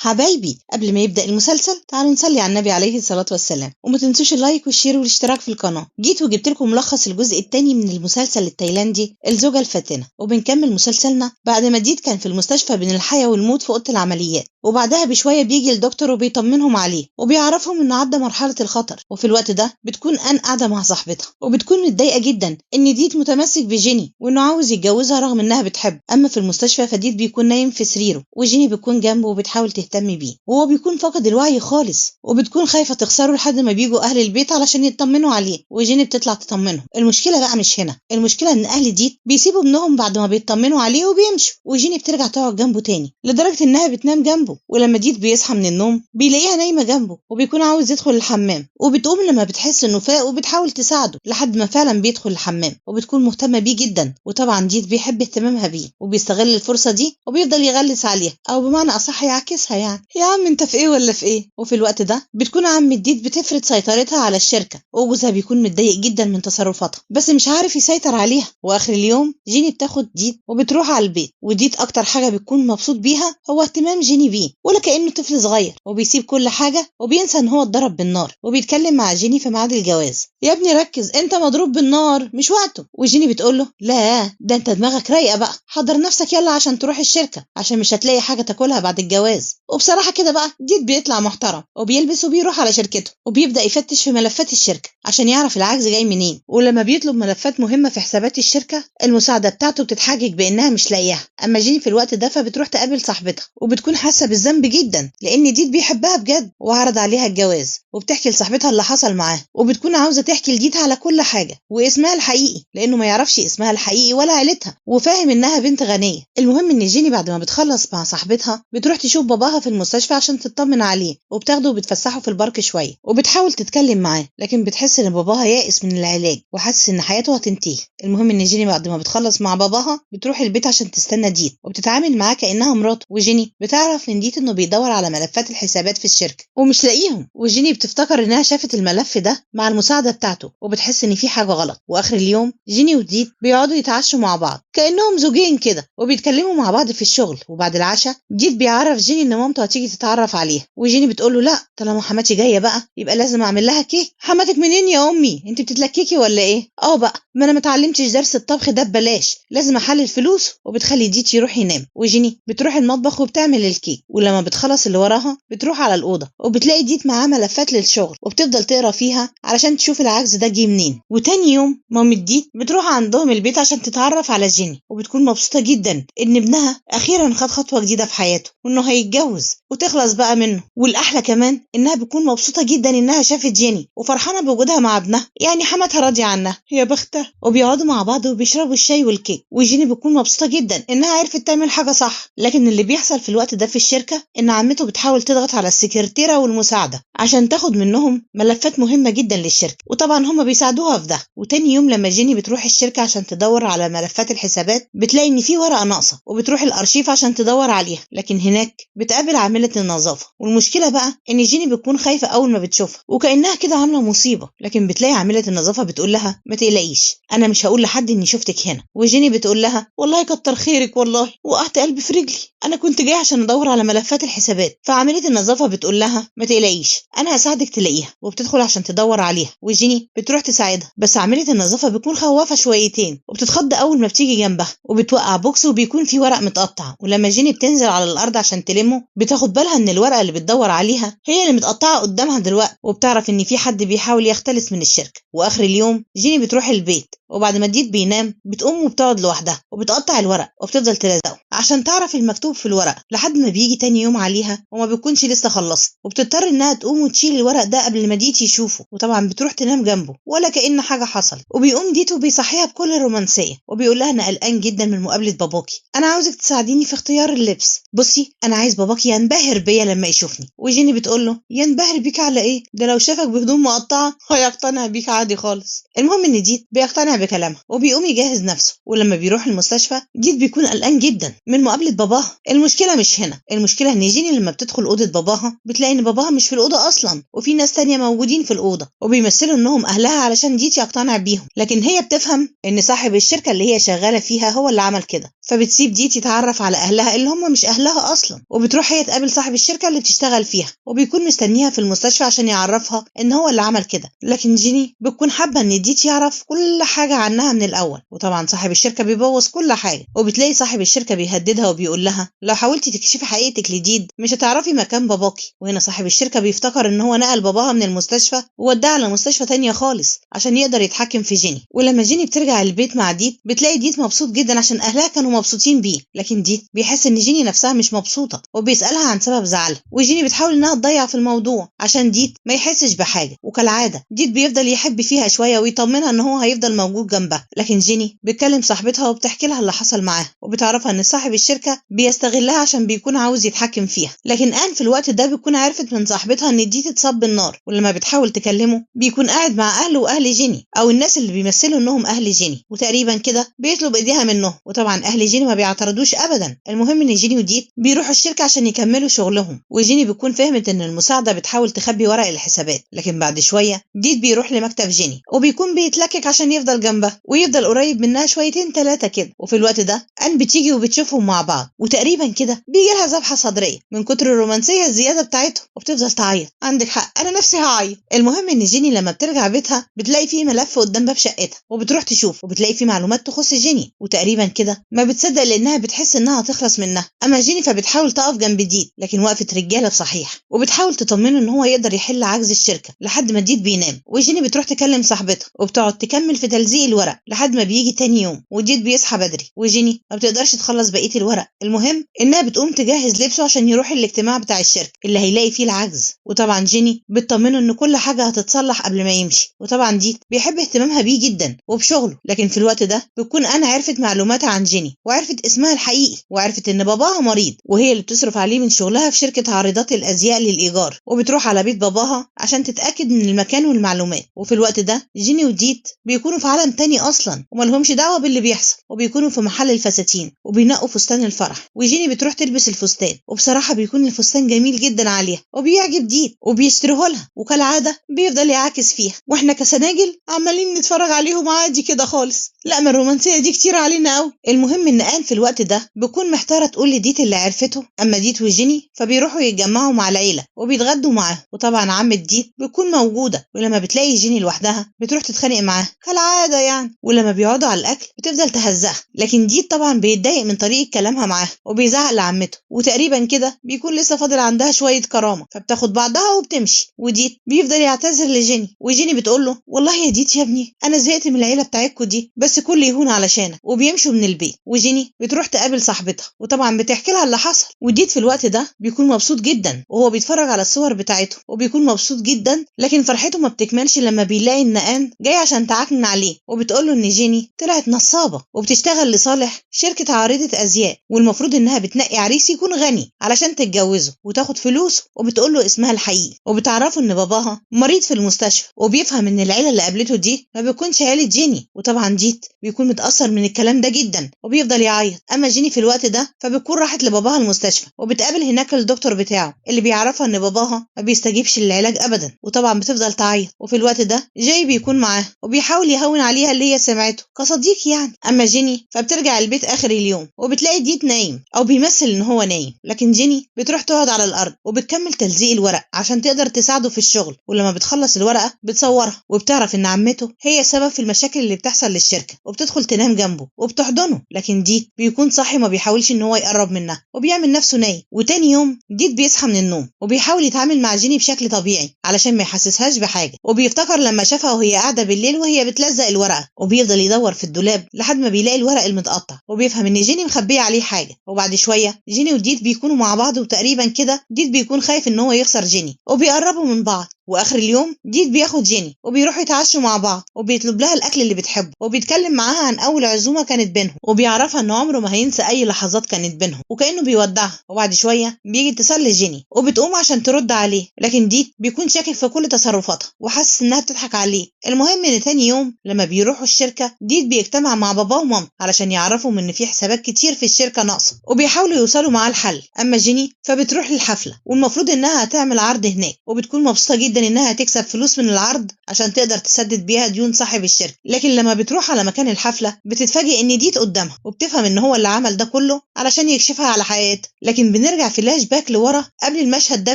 حبايبي، قبل ما يبدأ المسلسل تعالوا نصلي على النبي عليه الصلاة والسلام، وما تنسوش اللايك والشير والاشتراك في القناة. جيت وجبت لكم ملخص الجزء الثاني من المسلسل التايلاندي الزوجة الفاتنة، وبنكمل مسلسلنا بعد ما ديت كان في المستشفى بين الحياة والموت في أوضة العمليات، وبعدها بشوية بيجي الدكتور وبيطمنهم عليه وبيعرفهم إنه عدى مرحلة الخطر. وفي الوقت ده بتكون أن قاعدة مع صاحبتها وبتكون متضايقة جدا إن ديت متمسك بجيني وإنه عاوز يتجوزها رغم إنها بتحبه. أما في المستشفى فديت بيكون نايم في سريره وجيني بتكون جنبه وبتحاول تهتم بيه، وهو بيكون فاقد الوعي خالص وبتكون خايفة تخسره لحد ما بيجوا أهل البيت علشان يطمنوا عليه، وجيني بتطلع تطمنه. المشكلة بقى مش هنا، المشكلة إن أهل ديت بيسيبوا ابنهم بعد ما بيطمنوا عليه وبيمشوا، وجيني بترجع تقعد جنبه تاني لدرجة إنها بتنام جنبه. ولما ديت بيصحى من النوم بيلاقيها نايمة جنبه وبيكون عاوز يدخل الحمام، وبتقوم لما بتحس إنه فاق وبتحاول تساعده لحد ما فعلا بيدخل الحمام، وبتكون مهتمة بيه جدا. وطبعا ديت بيحب اهتمامها بيه وبيستغل الفرصة دي وبيفضل يغلس عليها، أو بمعنى أصح يعكسها، يعني يا عم انت في ايه ولا في ايه. وفي الوقت ده بتكون عم ديت بتفرض سيطرتها على الشركة، وجوزها بيكون متضايق جدا من تصرفاتها بس مش عارف يسيطر عليها. واخر اليوم جيني بتاخد ديت وبتروح على البيت، وديت اكتر حاجة بتكون مبسوط بيها هو اهتمام جيني بيه، ولا كأنه طفل صغير وبيسيب كل حاجة وبينسى ان هو اتضرب بالنار. وبيتكلم مع جيني في ميعاد الجواز: يا ابني ركز، انت مضروب بالنار مش وقته. وجيني بتقول له: لا ده انت دماغك رايقة بقى، حضر نفسك يلا عشان تروح الشركة عشان مش هتلاقي حاجة تاكلها بعد الجواز. وبصراحة كده بقى ديت بيطلع محترم وبيلبس وبيروح على شركته وبيبدأ يفتش في ملفات الشركة عشان يعرف العجز جاي منين. ولما بيطلب ملفات مهمة في حسابات الشركة المساعدة بتاعته بتتحجج بأنها مش لاقياها. أما جيني في الوقت ده فبتروح تقابل صاحبتها وبتكون حاسة بالذنب جدا لأن ديت بيحبها بجد وعرض عليها الجواز، وبتحكي لصاحبتها اللي حصل معاه، وبتكون عاوزة تحكي لديت على كل حاجة واسمها الحقيقي لأنه ما يعرفش اسمها الحقيقي ولا عيلتها، وفاهم إنها بنت غنية. المهم إن جيني بعد ما بتخلص مع صاحبتها بتروح تشوف باباها في المستشفى عشان تطمن عليه، وبتاخده وبتفسحه في البارك شوية وبتحاول تتكلم معاه، لكن بتحس إن باباها يائس من العلاج وحاسس إن حياته هتنتهي. المهم إن جيني بعد ما بتخلص مع باباها بتروح البيت عشان تستنى ديت وبتتعامل معاه كأنها مراته. وجيني بتعرف من ديت إنه بيدور على ملفات الحسابات في الشركة ومش لاقيهم، وجيني بتفتكر إنها شافت الملف ده مع المساعدة بتاعته وبتحس إن في حاجة غلط. وآخر اليوم جيني وديت بيقعدوا يتعشوا مع بعض كأنهم زوجين كده وبيتكلموا مع بعض في الشغل. وبعد العشاء ديت بيعرف جيني إن مامته هتيجي تتعرف عليه، وجيني بتقول له: لا طالما حماتي جايه بقى يبقى لازم اعمل لها كيك. حماتك منين يا امي، انت بتتلككي ولا ايه؟ بقى ما انا متعلمتش درس الطبخ ده ببلاش، لازم احلل فلوس. وبتخلي ديت يروح ينام، وجيني بتروح المطبخ وبتعمل الكيك، ولما بتخلص اللي وراها بتروح على الاوضه وبتلاقي ديت معاها ملفات للشغل وبتفضل تقرا فيها علشان تشوف العجز ده جه منين. وتاني يوم مامة ديت بتروح عندهم البيت عشان تتعرف على جيني، وبتكون مبسوطه جدا ان ابنها اخيرا خد خطوه جديده في حياته وانه هيتجوز وتخلص بقى منه. والاحلى كمان انها بتكون مبسوطه جدا انها شافت جيني وفرحانه بوجودها مع ابنها، يعني حماتها راضيه عنها، يا بختها. وبيقعدوا مع بعض وبيشربوا الشاي والكيك، وجيني بتكون مبسوطه جدا انها عرفت تعمل حاجه صح. لكن اللي بيحصل في الوقت ده في الشركه ان عمته بتحاول تضغط على السكرتيره والمساعده عشان تاخد منهم ملفات مهمه جدا للشركه، وطبعا هم بيساعدوها في ده. وتاني يوم لما جيني بتروح الشركه عشان تدور على ملفات الحسابات بتلاقي ان في ورقه ناقصه، وبتروح الارشيف عشان تدور عليها، لكن هناك بتقابل عامله النظافه. والمشكله بقى ان جيني بتكون خايفه اول ما بتشوفها وكانها كده عامله مصيبه، لكن بتلاقي عامله النظافه بتقول لها: ما تقلقيش انا مش هقول لحد اني شفتك هنا. وجيني بتقول لها: والله كتر خيرك، والله وقعت قلبي في رجلي، انا كنت جايه عشان ادور على ملفات الحسابات. فعامله النظافه بتقول لها: ما تقلقيش انا هساعدك تلاقيها. وبتدخل عشان تدور عليها، وجيني بتروح تساعدها، بس عامله النظافه بتكون خوافه شويتين وبتتخض اول ما بتيجي جنبها وبتوقع بوكس وبيكون فيه ورق متقطع. ولما جيني بتنزل على الارض عشان تلمه بتاخد بالها ان الورقه اللي بتدور عليها هي اللي متقطعه قدامها دلوقتي، وبتعرف ان في حد بيحاول يختلس من الشركه. واخر اليوم جيني بتروح البيت، وبعد ما ديت بينام بتقوم وبتقعد لوحدها وبتقطع الورق وبتفضل تلزقه عشان تعرف المكتوب في الورق لحد ما بيجي تاني يوم عليها وما بيكونش لسه خلصت، وبتضطر انها تقوم وتشيل الورق ده قبل ما ديت يشوفه، وطبعا بتروح تنام جنبه ولا كأن حاجه حصلت. وبيقوم ديت وبيصحيها بكل رومانسيه وبيقول لها: انا قلقان جدا من مقابله باباكي، انا عاوزك تساعديني في اختيار اللبس. بصي انا عايز باباكي ينبهر بيا لما يشوفني. وجيني بتقول له: ينبهر بيك على ايه؟ ده لو شافك بهدوم مقطعه هيقتنع بيك عادي خالص. المهم ان ديت بيقتنع بكلامها وبيقوم يجهز نفسه، ولما بيروح المستشفى ديت بيكون قلقان جدا من مقابله باباها. المشكله مش هنا، المشكله ان جيني لما بتدخل اوضه باباها بتلاقي ان باباها مش في الاوضه اصلا وفي ناس تانية موجودين في الاوضه وبيمثلوا انهم اهلها علشان ديت يقتنع بيهم، لكن هي بتفهم ان صاحب الشركه اللي هي شغاله فيها هو اللي عمل كده، فبتسيب ديت يتعرف على اهلها اللي هم مش اهلها اصلا، وبتروح جايه تقابل صاحب الشركه اللي بتشتغل فيها، وبيكون مستنيها في المستشفى عشان يعرفها ان هو اللي عمل كده. لكن جيني بتكون حابه ان ديت يعرف كل حاجه عنها من الاول، وطبعا صاحب الشركه بيبوظ كل حاجه. وبتلاقي صاحب الشركه بيهددها وبيقول لها لو حاولتي تكشفي حقيقتك لديت مش هتعرفي مكان باباكي. وهنا صاحب الشركه بيفتكر ان هو نقل باباها من المستشفى ووداها على مستشفى تانية خالص عشان يقدر يتحكم في جيني. ولما جيني بترجع البيت مع ديت بتلاقي ديت مبسوط جدا عشان اهلها كانوا مبسوطين بيه، لكن ديت بيحس ان جيني نفسها مش مبسوطه وبيسالها عن سبب زعلها. وجيني بتحاول انها تضيع في الموضوع عشان ديت ما يحسش بحاجه، وكالعاده ديت بيفضل يحب فيها شويه ويطمنها ان هو هيفضل موجود جنبها. لكن جيني بتكلم صاحبتها وبتحكي لها اللي حصل معاها، وبتعرفها ان صاحب الشركه بيستغلها عشان بيكون عاوز يتحكم فيها. لكن آن في الوقت ده بتكون عرفت من صاحبتها ان ديت اتصاب بالنار، ولما بتحاول تكلمه بيكون قاعد مع اهله واهل جيني او الناس اللي بيمثلوا انهم اهل جيني، وتقريبا كده بيطلب ايديها منهم. وطبعا اهل جيني ما بيعترضوش ابدا. المهم ان جيني وديت بيروحوا الشركه عشان يكملوا شغلهم، وجيني بتكون فهمت ان المساعده بتحاول تخبي ورق الحسابات. لكن بعد شويه ديت بيروح لمكتب جيني وبيكون بيتلكك عشان يفضل جنبها ويفضل قريب منها شويتين ثلاثه كده. وفي الوقت ده آن بتيجي وبتشوفهم مع بعض، وتقريبا كده بيجي لها ذبحه صدريه من كتر الرومانسيه الزياده بتاعتهم، وبتفضل تعيط. عندك حق، انا نفسي هعيط. المهم ان جيني لما بترجع بيتها بتلاقي فيه ملف قدام باب شقتها، وبتروح تشوف وبتلاقي فيه معلومات تخص جيني، وتقريبا كده ما بتصدق لانها بتحس انها هتخلص منها. اما جيني فبتحاول تقف جنب ديت، لكن وقفه رجاله بصحيح، وبتحاول تطمنه ان هو يقدر يحل عجز الشركه لحد ما ديت بينام. وجيني بتروح تكلم صاحبتها وبتقعد تكمل في تلزيق الورق لحد ما بيجي تاني يوم، وديت بيصحى بدري وجيني ما بتقدرش تخلص بقيه الورق. المهم انها بتقوم تجهز لبسه عشان يروح الاجتماع بتاع الشركه اللي هيلاقي فيه العجز. وطبعا جيني بتطمنه ان كل حاجه هتتصلح قبل ما يمشي. وطبعا ديت بيحب اهتمامها بيه جدا وبشغله. لكن في الوقت ده بتكون انا عرفت معلومات عن جيني، وعرفت اسمها الحقيقي، وعرفت ان باباها مريض وهي اللي بتصرف عليه من شغلها في شركه عارضات الازياء للايجار. وبتروح على بيت باباها عشان تتاكد من المكان والمعلومات. وفي الوقت ده جيني وديت بيكونوا في عالم تاني اصلا وملهمش دعوه باللي بيحصل، وبيكونوا في محل الفساتين وبينقوا فستان الفرح. وجيني بتروح تلبس الفستان، وبصراحه بيكون الفستان جميل جدا عليها وبيعجب ديت وبيشتروه لها، وكالعاده بيفضل يعاكس فيها، واحنا كسناجل عمالين نتفرج عليهم عادي كده خالص. لا، ما الرومانسيه دي كتير علينا قوي. المهم ان آن في الوقت ده بتكون محتاره تقول لديت اللي عرفته. اما ديت وجيني فبيروحوا يتجمعوا مع العيله وبيتغدوا معاهم، وطبعا عمة ديت بتكون موجوده. ولما بتلاقي جيني لوحدها بتروح تتخانق معاها كالعاده يعني، ولما بيقعدوا على الاكل بتفضل تهزقها. لكن ديت طبعا بيتضايق من طريقه كلامها معاها وبيزعق لعمته، وتقريبا كده بيكون لسه فاضل عندها شويه كرامه، فبتاخد بعضها وبتمشي. وديت بيفضل يعتذر لجيني، وجيني بتقول له والله يا ديت يا ابني انا زهقت من العيله بتاعتكوا دي، بس كل يهون علشانك. وبيمشوا من البيت، وجيني بتروح تقابل صاحبتها وطبعا بتحكي لها اللي حصل. وديت في الوقت ده بيكون مبسوط جدا وهو بيتفرج على الصور بتاعته، وبيكون مبسوط جدا. لكن فرحته ما بتكملش لما بيلاقي ان آن جاي عشان تعكنن عليه، وبتقول له ان جيني طلعت نصابه وبتشتغل لصالح شركه عارضه ازياء، والمفروض انها بتنقي عريس يكون غني علشان تتجوزه وتاخد فلوسه. وبتقول له اسمها الحقيقي، وبتعرفه ان باباها مريض في المستشفى، وبيفهم ان العيله اللي قابلته دي ما بيكونش عيله جيني. وطبعا ديت بيكون متاثر من الكلام ده جدا وبيفضل يعيط. اما جيني في الوقت ده فبتكون راحت لباباها المستشفى، وبتقابل هناك الدكتور بتاعه اللي بيعرفها ان باباها ما بيستجيبش للعلاج ابدا، وطبعا بتفضل تعيط. وفي الوقت ده جاي بيكون معاه وبيحاول يهون عليها اللي هي سمعته كصديق يعني. اما جيني فبترجع البيت اخر اليوم وبتلاقي ديت نايم او بيمثل ان هو نايم، لكن جيني بتروح تقعد على الارض وبتكمل تلزيق الورق عشان تقدر تساعده في الشغل. ولما بتخلص الورقه بتصورها وبتعرف ان عمته هي سبب في المشاكل اللي بتحصل للشركه، وبتدخل تنام جنبه وبتحضنه. لكن ديت بيكون صاحي ما بيحاولش ان هو يقرب منها وبيعمل نفسه نايم. وتاني يوم ديت بيصحى من النوم وبيحاول يتعامل مع جيني بشكل طبيعي علشان ما يحسسهاش بحاجه، وبيفتكر لما شافها وهي قاعده بالليل وهي بتلزق الورقه، وبيفضل يدور في الدولاب لحد ما بيلاقي الورق المتقطع، وبيفهم ان جيني مخبيه عليه حاجه. وبعد شويه جيني وديت بيكونوا مع بعض، وتقريبا كده ديت بيكون خايف ان هو يخسر جيني وبيقربوا من بعض. واخر اليوم ديت بياخد جيني وبيروحوا يتعشوا مع بعض، وبيطلب لها الاكل اللي بتحبه، وبيتكلم معاها عن اول عزومه كانت بينهم، وبيعرفها ان عمره ما هينسى اي لحظات كانت بينهم، وكانه بيودعها. وبعد شويه بيجي اتصال لجيني وبتقوم عشان ترد عليه، لكن ديت بيكون شاكك في كل تصرفاتها وحاسس انها بتضحك عليه. المهم ان تاني يوم لما بيروحوا الشركه ديت بيجتمع مع باباه ومامته علشان يعرفوا ان في حسابات كتير في الشركه ناقصه، وبيحاولوا يوصلوا معاه الحل. اما جيني فبتروح للحفله، والمفروض انها هتعمل عرض هناك، وبتكون مبسوطه جدا انها هتكسب فلوس من العرض عشان تقدر تسدد بيها ديون صاحب الشركة. لكن لما بتروح على مكان الحفلة بتتفاجئ ان ديت قدامها، وبتفهم ان هو اللي عمل ده كله علشان يكشفها على حقيقتها. لكن بنرجع فلاش باك لورا قبل المشهد ده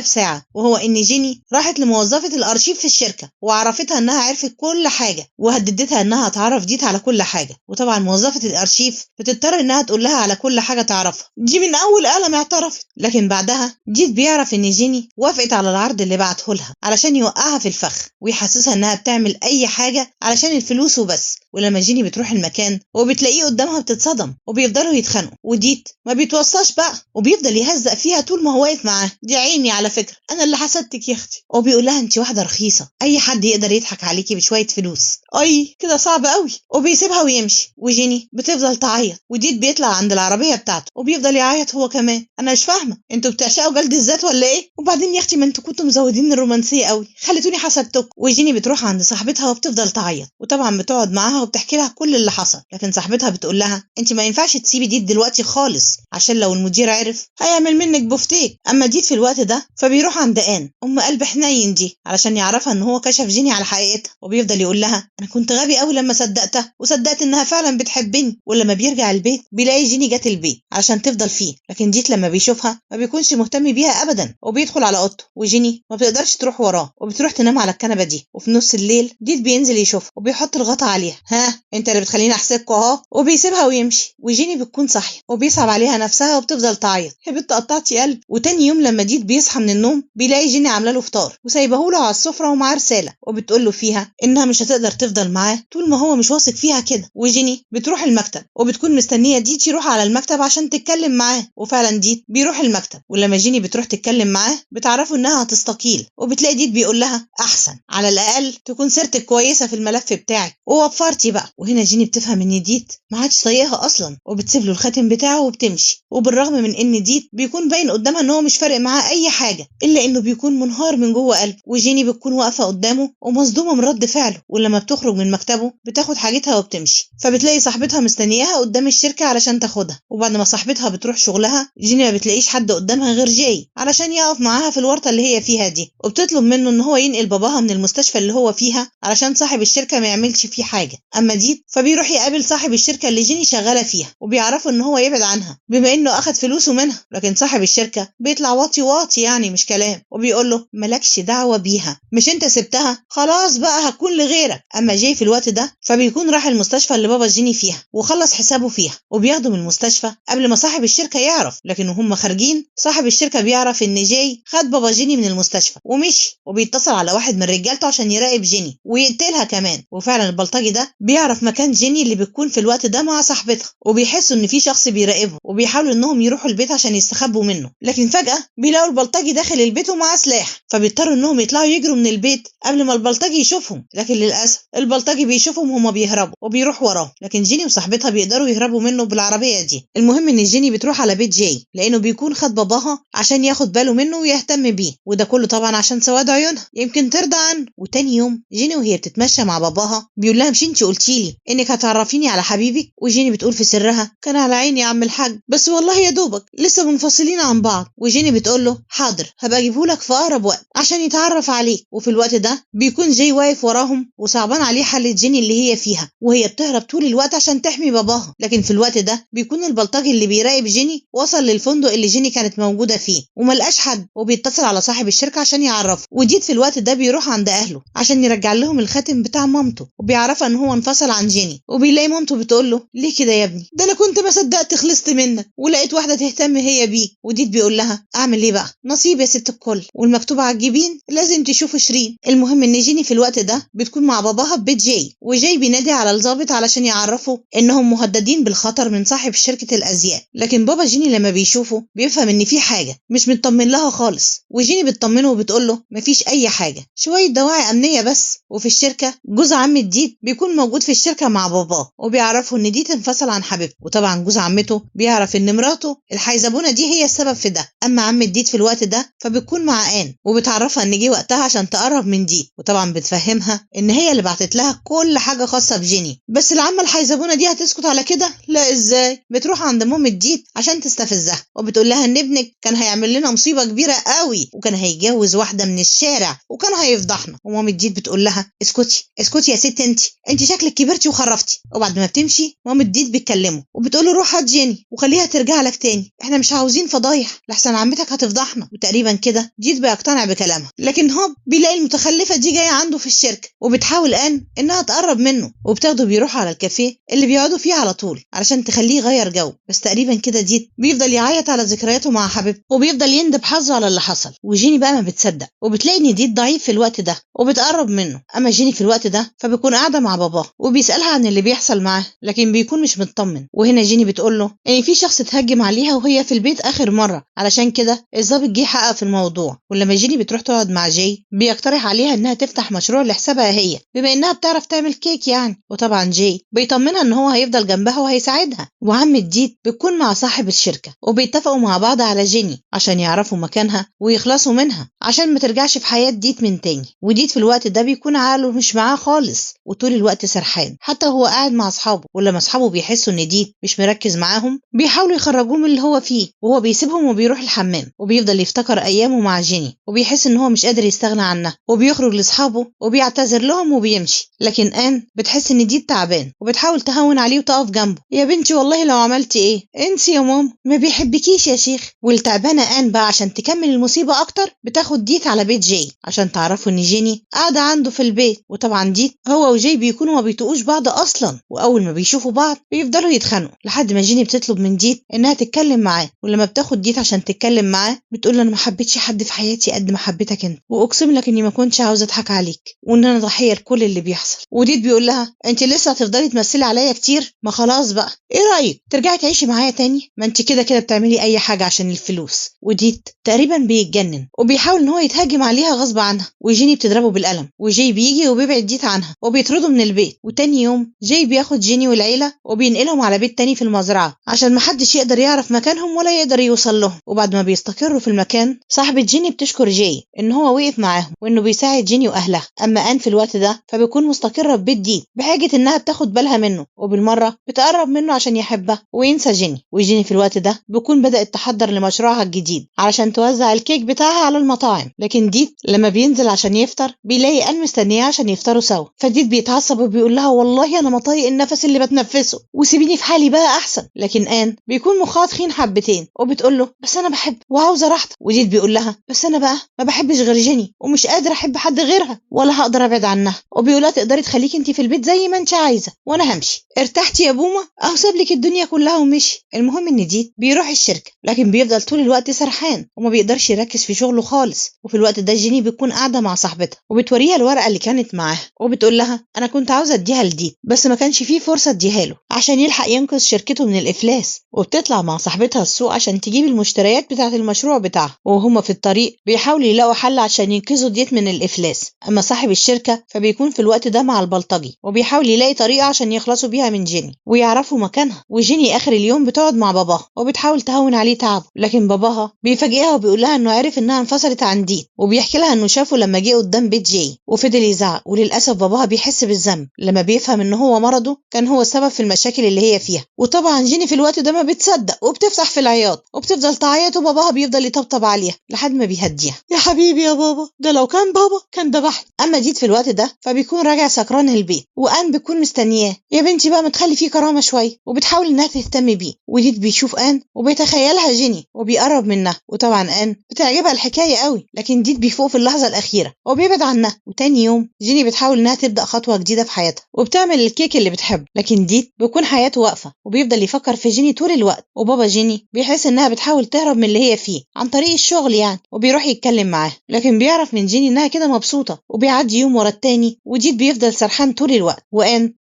بساعة، وهو ان جيني راحت لموظفة الارشيف في الشركة وعرفتها انها عرفت كل حاجة، وهددتها انها تعرف ديت على كل حاجة. وطبعا موظفة الارشيف بتضطر انها تقول لها على كل حاجة تعرفها. دي من اول قلم اعترفت. لكن بعدها ديت بيعرف ان جيني وافقت على العرض اللي بعته لها علشان يوقعها في الفخ ويحسسها انها بتعمل اي حاجة علشان الفلوس وبس. ولما جيني بتروح المكان وبتلاقيه قدامها بتتصدم، وبيفضلوا يتخانقوا، وديت ما بيتوصاش بقى وبيفضل يهزق فيها طول ما هو واقف معاه. دي عيني على فكرة، انا اللي حسدتك يا اختي. وبيقول لها انت واحدة رخيصة، اي حد يقدر يضحك عليكي بشوية فلوس. اي كده صعب قوي. وبيسيبها ويمشي، وجيني بتفضل تعيط، وديت بيطلع عند العربية بتاعته وبيفضل يعيط هو كمان. انا مش فاهمة انتوا بتعشقوا جلد الذات ولا ايه؟ وبعدين يا اختي ما انتوا كنتوا مزودين الرومانسية قوي، خليتوني حسدتكم. وجيني بتروح عند صاحبتها وبتفضل تعيط، وطبعا بتقعد معاها وبتحكي لها كل اللي حصل. لكن صاحبتها بتقول لها انت ما ينفعش تسيبي ديت دلوقتي خالص، عشان لو المدير عرف هيعمل منك بفتيك. اما ديت في الوقت ده فبيروح عند آن ام قلب حنين دي علشان يعرفها ان هو كشف جيني على حقيقتها، وبيفضل يقول لها انا كنت غبي قوي لما صدقتها وصدقت انها فعلا بتحبني. ولما بيرجع البيت بيلاقي جيني جت البيت علشان تفضل فيه. لكن ديت لما بيشوفها ما بيكونش مهتم بيها ابدا، وبيدخل على اوضته، وجيني ما بتقدرش تروح وراه وبتروح تنام على الكنبه دي. وفي نص الليل ديت بينزل يشوفها وبيحط الغطا عليها. ها انت اللي بتخليني احسدكوا اهو. وبيسيبها ويمشي، وجيني بتكون صاحيه وبيصعب عليها نفسها وبتفضل تعيط، يا بنت قطعتي قلب. وتاني يوم لما ديت بيصحى من النوم بيلاقي جيني عامله له فطار وسايبه له على السفره ومعاه رساله، وبتقول له فيها انها مش هتقدر تفضل معاه طول ما هو مش واثق فيها كده. وجيني بتروح المكتب وبتكون مستنيه ديت يروح على المكتب عشان تتكلم معاه. وفعلا ديت بيروح المكتب، ولما جيني بتروح تتكلم معاه بتعرفوا انها هتستقيل. وبتلاقي ديت بيقول لها احسن، على الاقل تكون سيرتك كويسه في الملف بتاعك ووفرتي بقى. وهنا جيني بتفهم ان ديت ما عادش طايقها اصلا، وبتسيب له الخاتم بتاعه وبتمشي. وبالرغم من ان ديت بيكون باين قدامها ان هو مش فارق معاه اي حاجه، الا انه بيكون منهار من جوه قلبه. وجيني بتكون واقفه قدامه ومصدومه من رد فعله. ولما بتخرج من مكتبه بتاخد حاجتها وبتمشي، فبتلاقي صاحبتها مستنياها قدام الشركه علشان تاخدها. وبعد ما صاحبتها بتروح شغلها جيني ما بتلاقيش حد قدامها غير جاي علشان يقف معاها في الورطه اللي هي فيها دي، وبتطلب منه ان هو ينقل باباها من المستشفى اللي هو فيها علشان صاحب الشركه ما يعملش فيه حاجه. اما ديت فبيروح يقابل صاحب الشركه اللي جيني شغاله فيها، وبيعرفوا ان هو يبعد عنها بما انه اخد فلوسه منها. لكن صاحب الشركه بيطلع واطي واطي يعني مش كلام، وبيقول له مالكش دعوه بيها، مش انت سبتها خلاص بقى هكون لغيرك. اما جاي في الوقت ده فبيكون راح المستشفى اللي بابا جيني فيها وخلص حسابه فيها، وبياخده من المستشفى قبل ما صاحب الشركه يعرف. لكن وهم خارجين صاحب الشركه بيعرف ان جاي خد بابا جيني من المستشفى ومشي، وبيتصل على واحد من رجالته عشان يراقب جيني ويقتلها كمان. وفعلا البلطجي ده بيعرف مكان جيني اللي بتكون في الوقت ده مع صاحبتها، وبيحسوا ان في شخص بيراقبهم، وبيحاولوا انهم يروحوا البيت عشان يستخبوا منه. لكن فجأة بيلاقوا البلطجي داخل البيت ومعاه سلاح، فبيضطروا انهم يطلعوا يجروا من البيت قبل ما البلطجي يشوفهم. لكن للاسف البلطجي بيشوفهم وهما بيهربوا وبيروح وراهم، لكن جيني وصاحبتها بيقدروا يهربوا منه بالعربية دي. المهم ان جيني بتروح على بيت جاي لانه بيكون خد باباها عشان ياخد باله منه ويهتم بيه، وده كله طبعا عشان سواد عيونها يمكن ترضى عنه. وتاني يوم جيني وهي بتتمشى مع باباها بيقول لها مش انتي قلتيلي انك هتعرفيني على حبيبك؟ وجيني بتقول في سرها كان على عيني يا عم الحاج، بس والله يا دوبك لسه منفصلين عن بعض. وجيني بتقول له حاضر هبقى اجيبهولك في اقرب وقت عشان يتعرف عليك. وفي الوقت ده بيكون جاي واقف وراهم وصعبان عليه حالة جيني اللي هي فيها، وهي بتهرب طول الوقت عشان تحمي باباها. لكن في الوقت ده بيكون البلطجي اللي بيراقب جيني وصل للفندق اللي جيني كانت موجودة فيه وملقاش حد، وبيتصل على صاحب الشركة عشان يعرفه. وديت في الوقت ده بيروح عند اهله عشان يرجع لهم الخاتم بتاع مامته، وبيعرفها ان هو انفصل عن جيني. وبيلاقي مامته بتقول له ليه كده يا ابني؟ ده انا كنت ما صدقت خلصت منك ولقيت واحدة تهتم هي بيك. وديت بيقول لها اعمل ايه بقى، نصيب يا ست الكل، والمكتوب على الجبين لازم تشوف شيرين. المهم ان جيني في الوقت ده بتكون مع باباها في بيت جاي، وجاي بينادي على الضابط علشان يعرفوا انهم مهددين بالخطر من صاحب شركة الازياء. لكن بابا جيني لما بيشوفه بيفهم ان في حاجة مش مطمن لها خالص، وجيني بتطمنه وبتقول له مفيش اي حاجة، شوية دواعي امنية بس. وفي الشركة جوز عم ديت بيكون موجود في الشركة مع باباه، وبيعرفوا ان ديت انفصل عن حبيبته. وطبعا جوز عمته بيعرف ان مراته الحيزبونة دي هي السبب في ده. اما عم ديت في الوقت ده فبتكون مع آن وبتعرفها ان جه وقتها عشان تقرب من ديت، وطبعا بتفهمها ان هي اللي بعتت لها كل حاجة خاصة بجيني. بس العمة الحيزبونة دي هتسكت على كده؟ لا ازاي. بتروح عند مامة ديت عشان تستفزها وبتقول لها ان ابنك كان هيعمل لنا مصيبة كبيرة قوي، وكان هيتجوز واحدة من الشارع وكان هيفضحنا. ومامة ديت بتقول لها اسكتي اسكتي يا ست، انت شكلك كبرتي وخرفتي. وبعد ما بتمشي مامة ديت بتكلمه وبتقول له روح هات جيني وخليها ترجع لك تاني، احنا مش عاوزين فضايح لحسن عمتك هتفضحنا. وتقريبا كده ديت بيقتنع بكلامها، لكن هوب بيلاقي المتخلفه دي جايه عنده في الشركه وبتحاول انها تقرب منه وبتاخده بيروح على الكافيه اللي بيقعدوا فيه على طول علشان تخليه يغير جو. بس تقريبا كده ديت بيفضل يعيط على ذكرياته مع حبيبته وبيفضل يندب حظه على اللي حصل. وجيني بقى ما بتصدق وبتلاقي ان ديت ضعيف في الوقت ده وبتقرب منه. اما جيني في الوقت ده فبيكون قاعده مع باباه وبيسالها عن اللي بيحصل معاه، لكن بيكون مش مطمن. وهنا جيني بتقول له ان في شخص اتهجم عليها وهي في البيت اخر مره، علشان كده الضابط جه حقق في الموضوع. ولما جيني بتروح تقعد مع جاي بيقترح عليها انها تفتح مشروع لحسابها هي بما انها بتعرف تعمل كيك يعني. وطبعا جاي بيطمنها ان هو هيفضل جنبها وهيساعدها. وعم ديت بتكون مع صاحب الشركه وبيتفقوا مع بعض على جيني عشان يعرفوا مكانها ويخلصوا منها عشان ما ترجعش في حياه ديت من تاني. وديت في الوقت ده بيكون عقله مش معاه خالص وطول الوقت سرحان حتى هو قاعد مع اصحابه. ولما اصحابه بيحسوا ان ديت مش مركز معاهم بيحاولوا يخرجوه من اللي هو فيه، وهو بيسيبهم وبيروح الحمام وبيفضل يفتكر ايامه مع جيني وبيحس ان هو مش قادر يستغنى عنها وبيخرج لاصحابه وبيعتذر لهم وبيمشي. لكن بتحس ان ديت تعبان وبتحاول تهون عليه وتقف جنبه. يا بنتي والله لو عملتي ايه انسي يا ماما، ما بيحبكيش يا شيخ. والتعبانه بقى عشان تكمل المصيبه اكتر بتاخد ديت على بيت جاي عشان تعرفوا ان جيني قاعده عنده في البيت. وطبعا ديت هو وجاي بيكونوا ما بيطيقوش بعض اصلا، واول ما بيشوفوا بعض بيفضلوا يتخانقوا لحد ما جيني بتطلب من ديت انها تتكلم معاه. ولما بتاخد ديت عشان تتكلم معاه بتقول له انا ما حبيتش حد في حياتي قد ما حبيتك انت، واقسم لك اني ما كنتش عاوزه اضحك عليك وان انا ضحيه لكل اللي بيحصل. وديت بيقول لها انت لسه هتفضلي تمثلي عليا كتير؟ ما خلاص بقى، ايه رايك ترجعي تعيشي معايا تاني؟ ما انت كده كده بتعملي اي حاجه عشان الفلوس. وديت تقريبا بيتجنن وبيحاول ان هو يتهاجم عليها غصب عنها، وجيني بتضربه بالقلم وجاي بيجي وبيبعد ديت عنها وبيطرده من البيت. وتاني يوم جاي بياخد جيني والعيله وبينقلهم على بيت تاني في المزرعه عشان محدش يقدر يعرف مكانهم ولا يقدر يوصل لهم. وبعد ما بيستقروا في المكان صاحبة جيني بتشكر جاي ان هو وقف معاهم وانه بيساعد جيني واهلها. اما في الوقت ده فبيكون مستقرة في بيت ديت بحاجة انها بتاخد بالها منه وبالمرة بتقرب منه عشان يحبها وينسى جيني. وجيني في الوقت ده بيكون بدأت تحضر لمشروعها الجديد علشان توزع الكيك بتاعها على المطاعم. لكن ديت لما بينزل عشان يفطر بيلاقي مستنياه عشان يفطروا سوا. فديت بيتعصب وبيقول لها والله انا ما طايق النفس اللي بتنفسه وسيبيني في حالي بقى احسن. لكن بيكون مخها تخين حبتين وبتقول له بس انا بحب وعاوزه راحتك. وديت بيقول لها بس انا بقى ما بحبش غير جيني ومش قادر احب حد غيرها ولا هقدر ابعد عنها. وبيقول لها تقدري تخليكي انت في البيت زي ما انت عايزه وانا همشي. ارتحتي يا بومه؟ اهو ساب لك الدنيا كلها ومشي. المهم ان ديت بيروح الشركه لكن بيفضل طول الوقت سرحان وما بيقدرش يركز في شغله خالص. وفي الوقت ده جيني بتكون قاعده مع صاحبتها وبتوريها الورقه اللي كانت معاها وبتقول لها انا كنت عاوزه اديها لديت بس ما كانش فيه فرصه اديها له عشان يلحق ينقذ شركته من الافلاس. وبتطلع مع صاحبتها السوق عشان تجيب المشتريات بتاعه المشروع بتاعها، وهما في الطريق بيحاولوا يلاقوا حل عشان ينقذوا ديت من الافلاس. اما صاحب الشركه فبيكون في الوقت ده مع البلطجي وبيحاول يلاقي طريقه عشان يخلصوا بيها من جيني ويعرفوا مكانها. وجيني اخر اليوم بتقعد مع باباها وبتحاول تهون عليه تعبه، لكن باباها بيفاجئها وبيقول لها انه عرف انها انفصلت عن ديت وبيحكي لها انه شافه لما جه قدام بيت جاي وفضل يزعق. وللاسف باباها بيحس بالذنب لما بيفهم ان هو مرضه كان هو السبب في المشاكل اللي هي فيها. وطبعا جيني في الوقت ده ما بتصدق وبتفتح في العياط وبتفضل تعيط وباباها بيفضل يطبطب عليها لحد ما بيهديها. يا حبيبي يا بابا، ده لو كان بابا كان ذبحني. اما ديت في الوقت ده فبيكون راجع سكران البيت بتكون مستنياه. يا بنتي بقى ما تخلي فيه كرامه شويه وبتحاول انها تهتم بيه. وديت بيشوف وبيتخيلها جيني وبيقرب منها. وطبعا بتعجبها الحكايه قوي، لكن ديت بيفوق في اللحظه الاخيره وبيبعد عنها. وتاني يوم جيني بتحاول انها تبدا خطوه جديده في حياتها وبتعمل الكيك اللي بتحبه، لكن ديت بيكون حياته واقفه وبيفضل يفكر في جيني طول الوقت. وبابا جيني بيحس انها بتحاول تهرب من اللي هي فيه عن طريق الشغل يعني وبيروح يتكلم معاها، لكن بيعرف من جيني انها كده مبسوطه وبيعدي يوم ورا التاني وديت بيفضل سرحان طول الوقت.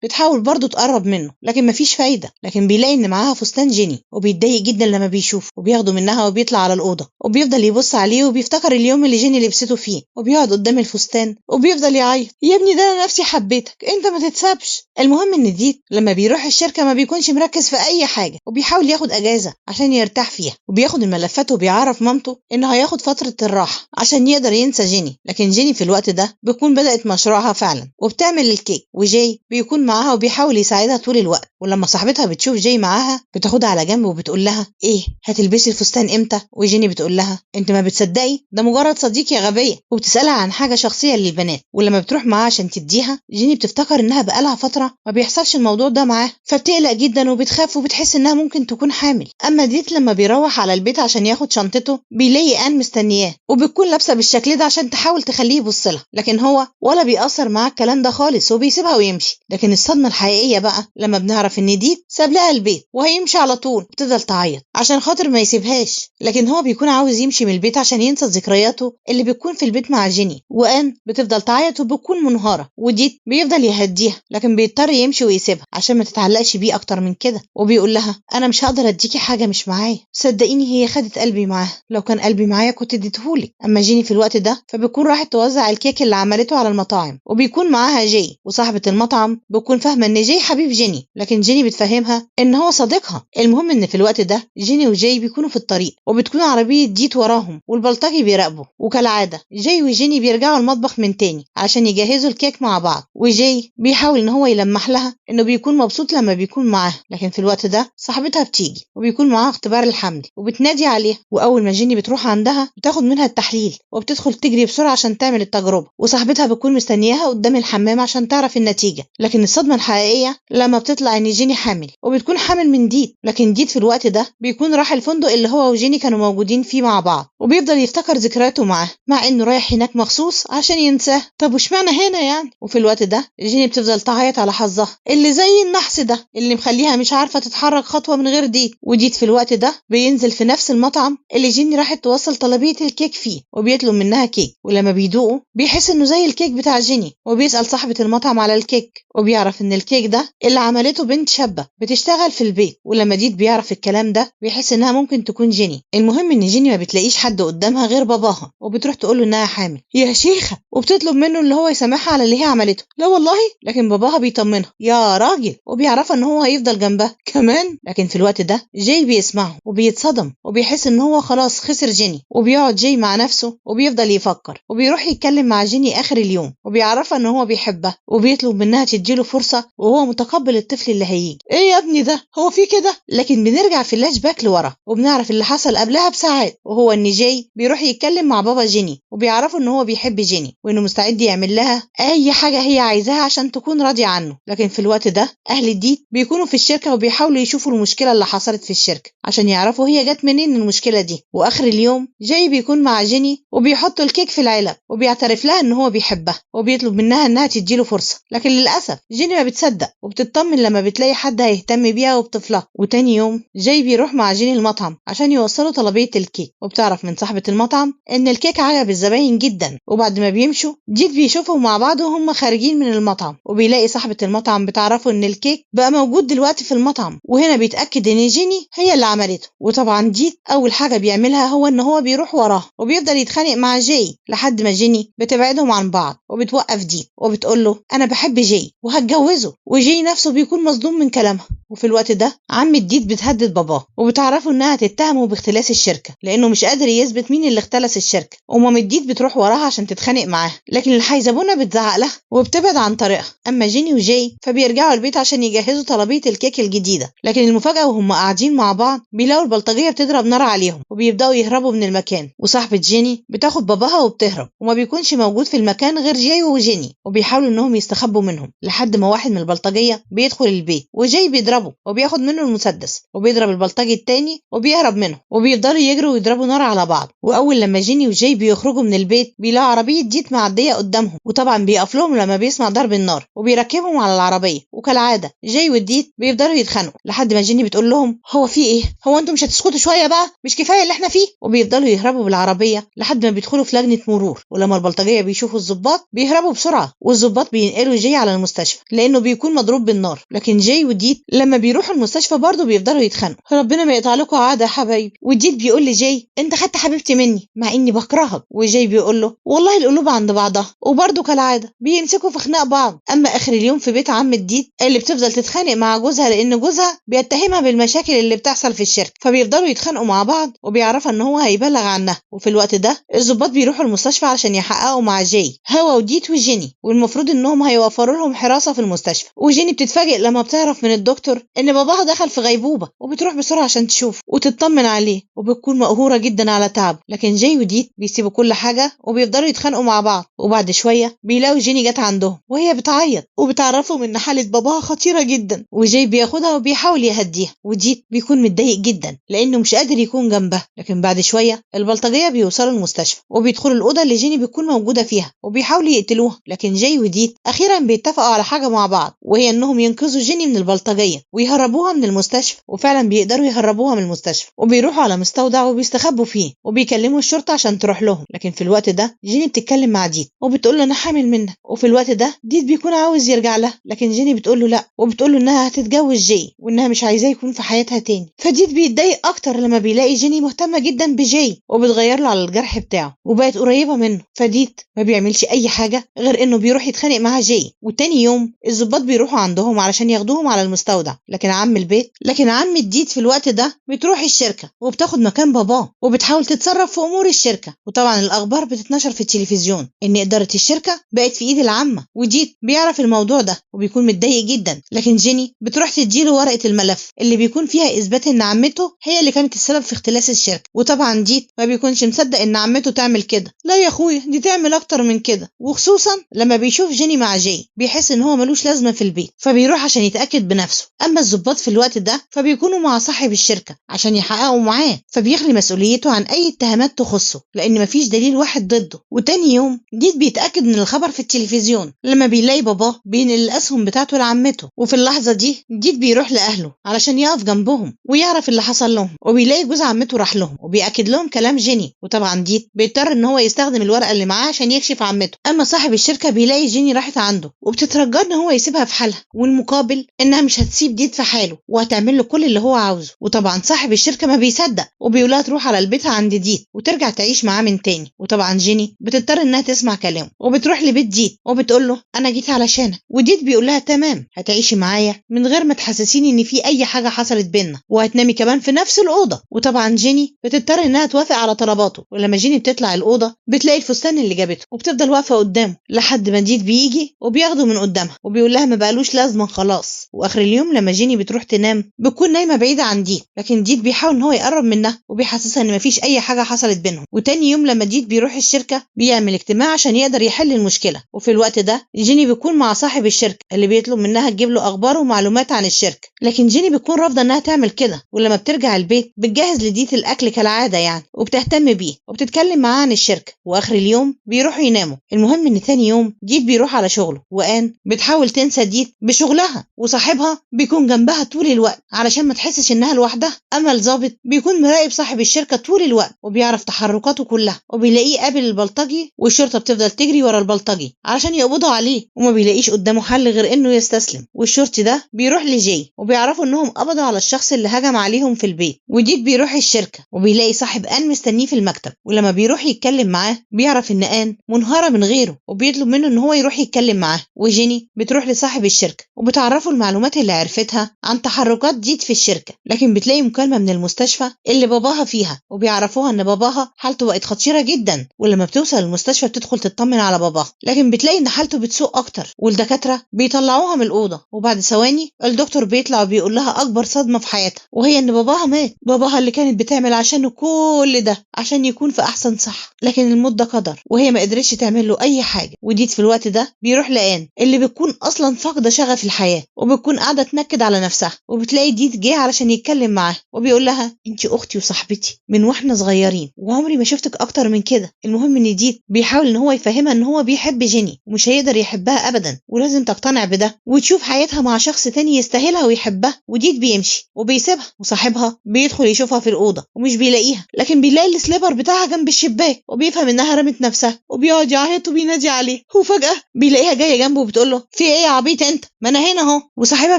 بتحاول برضه تقرب منه لكن مفيش فايده، لكن بيلاقي ان معاها فستان جيني وبيتضايق جدا لما بيشوفه وبياخده منها وبيطلع على الاوضه وبيفضل يبص عليه وبيفتكر اليوم اللي جيني لبسته فيه وبيقعد قدام الفستان وبيفضل يعيط يا ابني ده انا نفسي حبيتك انت ما تتسابش. المهم ان ديت لما بيروح الشركه الشركة ما بيكونش مركز في أي حاجة وبيحاول ياخد أجازة عشان يرتاح فيها، وبياخد الملفات وبيعرف مامته إنه هياخد فترة الراحة عشان يقدر ينسى جيني. لكن جيني في الوقت ده بتكون بدأت مشروعها فعلا وبتعمل الكيك، وجاي بيكون معاها وبيحاول يساعدها طول الوقت. ولما صاحبتها بتشوف جاي معاها بتاخدها على جنب وبتقول لها ايه هتلبسي الفستان امتى؟ وجيني بتقول لها انت ما بتصدقي ده مجرد صديق يا غبية، وبتسألها عن حاجة شخصية للبنات. ولما بتروح معاها عشان تديها، جيني بتفتكر انها بقالها فترة ما بيحصلش الموضوع ده معاها، فبتقلق جدا وبتخاف وبتحس انها ممكن تكون حامل. اما ديت لما بيروح على البيت عشان ياخد شنطته بيلاقي آن مستنياه وبتكون لابسة بالشكل ده عشان تحاول تخليه يبص لها، لكن هو ولا بيأثر معاه الكلام ده خالص وبيسيبها ويمشي. لكن الصدمة الحقيقية بقى لما بنعرف ان ديت ساب لها البيت وهيمشي على طول، بتفضل تعيط عشان خاطر ما يسيبهاش. لكن هو بيكون عاوز يمشي من البيت عشان ينسى ذكرياته اللي بتكون في البيت مع جيني. وآن بتفضل تعيط وبتكون منهارة، وديت بيفضل يهديها لكن بيضطر يمشي ويسيبها عشان ما تتعلقش بيه اكتر من كده. وبيقول لها انا مش هقدر اديكي حاجة مش معايا، صدقيني هي خدت قلبي معاها، لو كان قلبي معايا كنت اديتهولك. اما جيني في الوقت ده فبتكون راحت توزع الكيك اللي عملته على المطاعم، وبيكون معاها جاي، وصاحبة المطعم بتكون فاهمة ان جاي حبيب جيني، لكن جيني بتفهمها ان هو صديقها. المهم ان في الوقت ده جيني وجاي بيكونوا في الطريق، وبتكون عربية ديت وراهم والبلطجي بيراقبوا. وكالعادة جاي وجيني بيرجعوا المطبخ من تاني عشان يجهزوا الكيك مع بعض، وجاي بيحاول ان هو يلمح لها انه بيكون مبسوط لما بيكون معاها. لكن في الوقت ده صاحبتها بتيجي وبيكون معاها اختبار الحمل وبتنادي عليها، واول ما جيني بتروح عندها بتاخد منها التحليل وبتدخل تجري بسرعة عشان تعمل التجربة، وصاحبتها بتكون مستنياها قدام الحمام عشان تعرف النتيجة. لكن الصدمة الحقيقية لما بتطلع ان جيني حامل، وبتكون حامل من ديت. لكن ديت في الوقت ده بيكون راح الفندق اللي هو وجيني كانوا موجودين فيه مع بعض، وبيفضل يفتكر ذكرياته معاه مع انه رايح هناك مخصوص عشان ينساه. طب واشمعنى هنا يعني؟ وفي الوقت ده جيني بتفضل تعيط على حظها اللي زي النحس ده اللي مخليها مش عارفة تتحرك خطوة من غير ديت. وديت في الوقت ده بينزل في نفس المطعم اللي جيني راحت توصل طلبية الكيك فيه، وبيطلب منها كيك. ولما بيدوقه بيحس انه زي الكيك بتاع جيني، وبيسأل صاحبة المطعم على الكيك، وبيعرف ان الكيك ده اللي عملته بنت شابة بتشتغل في البيت. ولما ديت بيعرف الكلام ده بيحس انها ممكن تكون جيني. المهم ان جيني ما بتلاقيش حد قدامها غير باباها، وبتروح تقول له انها حامل يا شيخة، وبتطلب منه اللي هو يسامحها على اللي هي عملته. لا والله. لكن باباها بيطمنها يا راجل، وبيعرفها ان هو هيفضل جنبها كمان. لكن في الوقت ده جاي بيسمعه وبيتصدم وبيحس ان هو خلاص خسر جيني. وبيقعد جاي مع نفسه وبيفضل يفكر، وبيروح يتكلم مع جيني اخر اليوم وبيعرفها ان هو بيحبها، وبيطلب منها تديله فرصة وهو متقبل الطفل اللي هيجي. ايه يا ابني ده هو في كده؟ لكن بنرجع في اللاش باك لورا وبنعرف اللي حصل قبلها بساعات، وهو ان جاي بيروح يتكلم مع بابا جيني وبيعرفه ان هو بيحب جيني وانه مستعد يعمل لها اي حاجة هي عايزاها عشان تكون راضية عنه. لكن في الوقت ده اهل الديت بيكونوا في الشركة وبيحاولوا يشوفوا المشكلة اللي حصلت في الشركة عشان يعرفوا هي جت منين المشكلة دي. واخر اليوم جاي بيكون مع جيني وبيحطوا الكيك في العلب وبيعترف لها ان هو بيحبها وبيطلب منها انها تديله فرصة. لكن للاسف جيني ما بتصدق وبتطمن لما بتلاقي حد هيهتم بيها وبطفلها. وتاني يوم جاي بيروح مع جيني المطعم عشان يوصلوا طلبية الكيك، وبتعرف من صاحبة المطعم ان الكيك عجب الزباين جدا. وبعد ما بيمشوا ديت بيشوفهم مع بعض وهم خارجين من المطعم، وبيلاقي صاحبة المطعم بتعرفه ان الكيك بقى موجود دلوقتي في المطعم، وهنا بيتأكد ان جيني هي اللي عملته. وطبعا ديت اول حاجة بيعملها هو ان هو بيروح وراها وبيفضل يتخانق مع جاي لحد ما جيني بتبعدهم عن بعض، وبتوقف ديت وبتقول له انا بحب جاي وهتجوزه. وجاي نفسه بيكون مصدوم من كلامها. وفي الوقت ده عم ديت بتهدد باباه وبتعرفه انها تتهمه باختلاس الشركة لانه مش قادر يثبت مين اللي اختلس الشركة. ومام ديت بتروح وراها عشان تتخانق معاها، لكن الحيزبونة بتزعق لها وبتبعد عن طريقها. اما جيني وجاي فبيرجعوا البيت عشان يجهزوا طلبية الكيك الجديدة. لكن المفاجأة وهم قاعدين مع بعض بيلاقوا البلطجية بتضرب نار عليهم وبيبدأوا يهربوا من المكان، وصاحبة جيني بتاخد باباها وبتهرب، وما بيكونش موجود في المكان غير جاي وجيني، وبيحاولوا انهم يستخبوا منهم لحد ما واحد من البلطجية بيدخل البيت وجاي بيضربه وبياخد منه المسدس وبيضرب البلطجي التاني وبيهرب منه، وبيفضلوا يجروا ويضربوا نار على بعض. واول لما جيني وجاي بيخرجوا من البيت بيلاقوا عربية ديت معدية قدامهم، وطبعا بيقف لهم لما بيسمع ضرب النار وبيركبهم على العربية. وكالعادة جاي وديت بيفضلوا يتخانقوا لحد ما جيني بتقول لهم هو في ايه؟ هو انتم مش هتسكتوا شوية بقى؟ مش كفاية اللي احنا فيه؟ وبيفضلوا يهربوا بالعربية لحد ما بيدخلوا في لجنة مرور. ولما البلطجية بيشوفوا الضباط بيهربوا بسرعة، والضباط بينقلوا جاي على المستشفى لانه بيكون مضروب بالنار. لكن جاي وديت لما بيروحوا المستشفى برضه بيفضلوا يتخانقوا. ربنا ما يقطع لكم عادة يا حبايبي. وديت بيقول لجاي انت خدت حبيبتي مني مع اني بكرهك، وجاي بيقول له والله القلوب عند بعضها. وبرضه كالعادة بيمسكوا في خناق بعض. اما اخر اليوم في بيت عم ديت اللي بتفضل بتتخانق مع جوزها لان جوزها بيتهمها بالمشاكل اللي بتحصل في الشركه، فبيفضلوا يتخانقوا مع بعض وبيعرفها ان هو هيبلغ عنها. وفي الوقت ده الضباط بيروحوا المستشفى عشان يحققوا مع جاي هو وديت وجيني، والمفروض انهم هيوفروا لهم حراسه في المستشفى. وجيني بتتفاجئ لما بتعرف من الدكتور ان باباها دخل في غيبوبه، وبتروح بسرعه عشان تشوفه وتطمن عليه، وبتكون مقهوره جدا على تعبه. لكن جاي وديت بيسيبوا كل حاجه وبيفضلوا يتخانقوا مع بعض. وبعد شويه بيلاقوا جيني جت عندهم وهي بتعيط، وبتعرفهم ان حاله باباها خطيره جدا. وجاي بياخدها وبيحاول يهديها، وديت بيكون متضايق جدا لانه مش قادر يكون جنبها. لكن بعد شويه البلطجيه بيوصلوا المستشفى وبيدخلوا الاوضه اللي جيني بتكون موجوده فيها وبيحاولوا يقتلوها. لكن جاي وديت اخيرا بيتفقوا على حاجه مع بعض، وهي انهم ينقذوا جيني من البلطجيه ويهربوها من المستشفى. وفعلا بيقدروا يهربوها من المستشفى، وبيروحوا على مستودع وبيستخبوا فيه وبيكلموا الشرطه عشان تروح لهم. لكن في الوقت ده جيني بتتكلم مع ديت وبتقول له انا حامل منك. وفي الوقت ده ديت بيكون عاوز يرجع لها، لكن جيني بتقول له لا، وبتقول له انها هتتجوز جاي وانها مش عايزاه يكون في حياتها تاني. فديت بيتضايق اكتر لما بيلاقي جيني مهتمه جدا بجاي وبتغير له على الجرح بتاعه وبقت قريبه منه. فديت ما بيعملش اي حاجه غير انه بيروح يتخانق مع جاي. وتاني يوم الضباط بيروحوا عندهم علشان ياخدوهم على المستودع. لكن عم ديت في الوقت ده بتروح الشركه وبتاخد مكان باباه وبتحاول تتصرف في امور الشركه. وطبعا الاخبار بتتنشر في التلفزيون ان اداره الشركه بقت في ايد العمه، وديت بيعرف الموضوع ده وبيكون متضايق جدا. لكن جيني بتروح تديله ورقه الملف اللي بيكون فيها اثبات ان عمته هي اللي كانت السبب في اختلاس الشركه. وطبعا ديت ما بيكونش مصدق ان عمته تعمل كده. لا يا اخويا، دي تعمل اكتر من كده. وخصوصا لما بيشوف جيني مع جاي بيحس ان هو ملوش لازمه في البيت، فبيروح عشان يتاكد بنفسه. اما الضباط في الوقت ده فبيكونوا مع صاحب الشركه عشان يحققوا معاه، فبيخلي مسؤوليته عن اي اتهامات تخصه لان مفيش دليل واحد ضده. وتاني يوم ديت بيتاكد من الخبر في التلفزيون لما بيلاقي باباه بينقل الاسهم بتاعته لعمته. وفي اللحظه دي ديت بيروح لاهله علشان يقف جنبهم ويعرف اللي حصل لهم، وبيلاقي جوز عمته راح لهم وبياكد لهم كلام جيني. وطبعا ديت بيضطر ان هو يستخدم الورقه اللي معاه عشان يكشف عمته. اما صاحب الشركه بيلاقي جيني راحت عنده وبتترجى ان هو يسيبها في حالها، والمقابل انها مش هتسيب ديت في حاله وهتعمل له كل اللي هو عاوزه. وطبعا صاحب الشركه ما بيصدق وبيقولها تروح على البيت عند ديت وترجع تعيش معاه من تاني. وطبعا جيني بتضطر انها تسمع كلامه وبتروح لبيت ديت وبتقول له انا جيت علشانك. وديت بيقول لها تمام، هتعيشي معايا من غير ما تحسسيني ان في اي حاجه حصلت بينا، وهتنامي كمان في نفس الاوضه. وطبعا جيني بتضطر انها توافق على طلباته. ولما جيني بتطلع الاوضه بتلاقي الفستان اللي جابته وبتفضل واقفه قدامه لحد ما ديت بيجي وبياخده من قدامها وبيقول لها ما بقالوش لازمه خلاص. واخر اليوم لما جيني بتروح تنام بتكون نايمه بعيده عن ديت، لكن ديت بيحاول ان هو يقرب منها وبيحسسها ان مفيش اي حاجه حصلت بينهم. وتاني يوم لما ديت بيروح الشركه بيعمل اجتماع عشان يقدر يحل المشكله. وفي الوقت ده جيني بيكون مع صاحب الشركه اللي بيطلب منها تجيب له اخبار ومعلومات عن الشركه، لكن جيني بتكون رافضه انها تعمل كده. ولما بترجع البيت بتجهز لديت الاكل كالعاده يعني، وبتهتم بيه وبتتكلم معاه عن الشركه. واخر اليوم بيروحوا يناموا. المهم ان ثاني يوم ديت بيروح على شغله، وآن بتحاول تنسى ديت بشغلها، وصاحبها بيكون جنبها طول الوقت علشان ما تحسش انها لوحدها. اما الضابط بيكون مراقب صاحب الشركه طول الوقت وبيعرف تحركاته كلها، وبيلاقيه قابل البلطجي والشرطه بتفضل تجري ورا البلطجي علشان يقبضوا عليه، وما بيلاقيش قدامه حل غير انه يستسلم. والشرطي ده بيروح لجاي وبيعرفوا انهم قبضوا على الشخص اللي هجم عليهم في البيت. وديت بيروح الشركه وبيلاقي صاحب آن مستنيه في المكتب، ولما بيروح يتكلم معاه بيعرف ان آن منهاره من غيره وبيطلب منه ان هو يروح يتكلم معاه. وجيني بتروح لصاحب الشركه وبتعرفه المعلومات اللي عرفتها عن تحركات ديت في الشركه، لكن بتلاقي مكالمه من المستشفى اللي باباها فيها وبيعرفوها ان باباها حالته بقت خطيره جدا. ولما بتوصل المستشفى بتدخل تطمن على باباها، لكن بتلاقي ان حالته بتسوء اكتر والدكاتره بيطلعوها من الاوضه. وبعد ثواني الدكتور بيطلع وبيقول لها اكبر صدمه في حياتها، وهي ان باباها مات. باباها اللي كانت بتعمل عشانه كل ده عشان يكون في احسن صحه، لكن الموت ده قدر وهي ما قدرتش تعمل له اي حاجه. وديت في الوقت ده بيروح لآن اللي بتكون اصلا فاقده شغف الحياه وبتكون قاعده تنكد على نفسها، وبتلاقي ديت جه علشان يتكلم معاه وبيقول لها انت اختي وصاحبتي من واحنا صغيرين وعمري ما شفتك اكتر من كده. المهم ان ديت بيحاول ان هو يفهمها ان هو بيحب جيني ومش هيقدر يحبها ابدا، ولازم تقتنع بده وتشوف حياتها مع شخص تاني يستاهلها ويحبها. وديت بيمشي وبيسيبها، وصاحبها بيدخل يشوفها في الاوضه ومش بيلاقيها، لكن بيلاقي السليبر بتاعها جنب الشباك وبيفهم انها رمت نفسها وبيقعد يعيط وبينادي عليه. وفجاه بيلاقيها جايه جنبه وبتقول له في ايه يا عبيط انت، ما انا هنا اهو. وصاحبها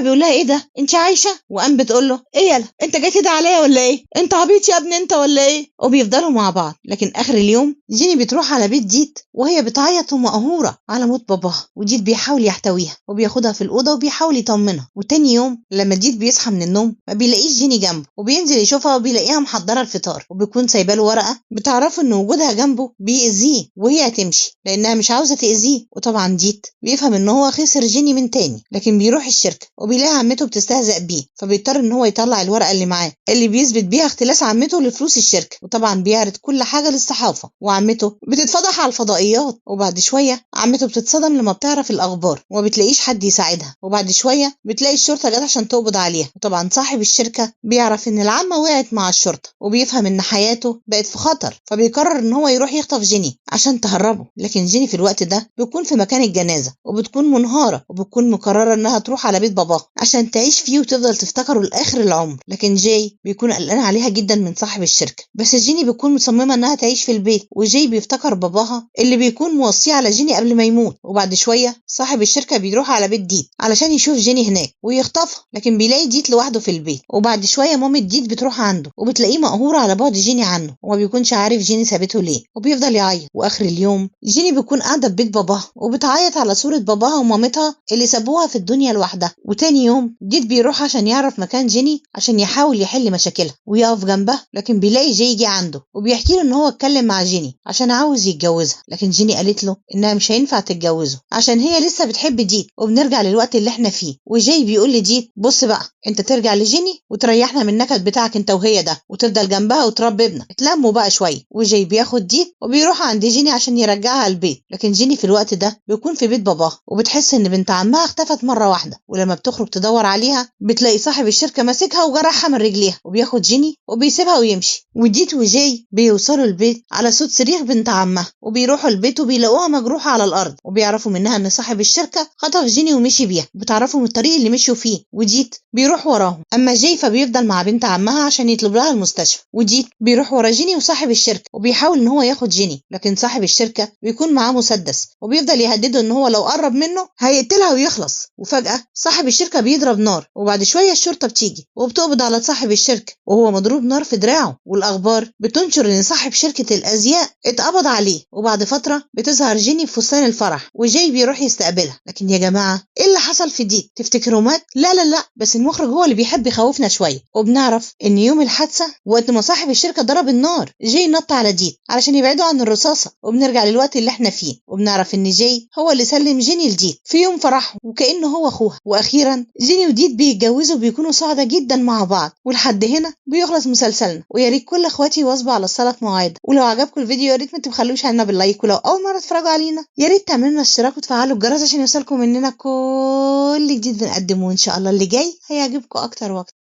بيقول لها ايه ده انت عايشه؟ وقام بتقول له ايه يلا انت جاي تدعي عليا ولا ايه، انت عبيط يا ابني انت ولا ايه. وبيفضلوا مع بعض. لكن اخر اليوم جيني بتروح على بيت ديت وهي بتعيط ومقهوره على موت باباها، وديت بيحاول يحتويها وبياخدها في الاوضه وبيحاول وبيحاول يطمنها. وتاني يوم لما ديت بيصحى من النوم ما بيلاقيش جيني جنبه، وبينزل يشوفها وبيلاقيها محضره الفطار، وبيكون سايباله ورقه بتعرفه ان وجودها جنبه بيأذيه وهي هتمشي لانها مش عاوزه تأذيه. وطبعا ديت بيفهم ان هو خسر جيني من تاني، لكن بيروح الشركه وبيلاقي عمته بتستهزأ بيه، فبيضطر ان هو يطلع الورقه اللي معاه اللي بيثبت بيها اختلاس عمته لفلوس الشركه. وطبعا بيعرض كل حاجه للصحافه، وعمته بتتفضح على الفضائيات. وبعد شويه عمته بتتصدم لما بتعرف الاخبار وما بتلاقيش حد يساعدها. وبعد شويه بتلاقي الشرطه جت عشان تقبض عليها. وطبعا صاحب الشركه بيعرف ان العمه وقعت مع الشرطه، وبيفهم ان حياته بقت في خطر، فبيقرر ان هو يروح يخطف جيني عشان تهربه. لكن جيني في الوقت ده بيكون في مكان الجنازه وبتكون منهاره، وبتكون مقرره انها تروح على بيت باباها عشان تعيش فيه وتفضل تفتكره لاخر العمر. لكن جاي بيكون قلقان عليها جدا من صاحب الشركه، بس جيني بتكون مصممه انها تعيش في البيت. وجاي بيفتكر باباها اللي بيكون موصيه على جيني قبل ما يموت. وبعد شويه صاحب الشركه بيروح على بيت ديت علشان يشوف جيني هناك ويخطفها، لكن بيلاقي ديت لوحده في البيت. وبعد شويه مامة ديت بتروح عنده وبتلاقيه مقهور على بعد جيني عنه، وما بيكونش عارف جيني سابته ليه، وبيفضل يعيط. واخر اليوم جيني بتكون قاعده في بيت باباها وبتعيط على صوره باباها ومامتها اللي سابوها في الدنيا لوحدها. وتاني يوم ديت بيروح عشان يعرف مكان جيني عشان يحاول يحل مشاكلها ويقف جنبها، لكن بيلاقي جاي يجي عنده وبيحكي له ان هو اتكلم مع جيني عشان عاوز يتجوزها. لكن جيني قالت له انها مش هينفع تتجوزه عشان هي لسه بتحب ديت. وبنرجع للوقت اللي احنا فيه، وجاي بيقول لديت بص بقى انت ترجع لجيني وتريحنا من النكد بتاعك انت وهي ده، وتفضل جنبها وتربي ابنك، اتلموا بقى شويه. وجاي بياخد ديت وبيروح عند جيني عشان يرجعها البيت. لكن جيني في الوقت ده بيكون في بيت باباها وبتحس ان بنت عمها اختفت مره واحده، ولما بتخرج تدور عليها بتلاقي صاحب الشركه ماسكها وجرحها من رجليها، وبياخد جيني وبيسيبها ويمشي. وديت وجاي بيوصلوا البيت على صوت صريخ بنت عمها، وبيروحوا البيت وبيلاقوها مجروحه على الارض، وبيعرفوا منها ان صاحب الشركه خطف جيني ومشي بيها. بتعرفوا من الطريق اللي مشوا فيه، وديت بيروح وراهم. اما جاي فبيفضل مع بنت عمها عشان يطلب لها المستشفى. وديت بيروح ورا جيني وصاحب الشركه وبيحاول ان هو ياخد جيني، لكن صاحب الشركه بيكون معاه مسدس وبيفضل يهدده ان هو لو قرب منه هيقتلها ويخلص. وفجاه صاحب الشركه بيضرب نار، وبعد شويه الشرطه بتيجي وبتقبض على صاحب الشركه وهو مضروب نار في دراعه. والاخبار بتنشر ان صاحب شركه الازياء اتقبض عليه. وبعد فتره بتظهر جيني في فستان الفرح وجاي بيروح يستقبلها. لكن يا جماعه ايه اللي حصل في ديت؟ تفتكروا مات؟ لا لا لا، بس المخرج هو اللي بيحب يخوفنا شويه. وبنعرف ان يوم الحادثه وقت ما صاحب الشركه ضرب النار جاي نط على ديت علشان يبعدوا عن الرصاصه. وبنرجع للوقت اللي احنا فيه وبنعرف ان جاي هو اللي سلم جيني لديت في يوم فرحهم وكانه هو اخوها. واخيرا جيني وديت بيتجوزوا وبيكونوا سعداء جدا مع بعض. ولحد هنا بيخلص مسلسلنا. ويا ريت كل اخواتي يواظبوا على الصلاه في مواعيدها. ولو عجبكم الفيديو يا ريت ما تبخلوش علينا باللايك، ولو اول مره تتفرجوا علينا يا ريت تعملوا لنا اشتراك وتفعلوا الجرس عشان يوصلكم مننا كل جديد بنقدمه. وان شاء الله اللي جاي هيعجبكم اكتر واكتر.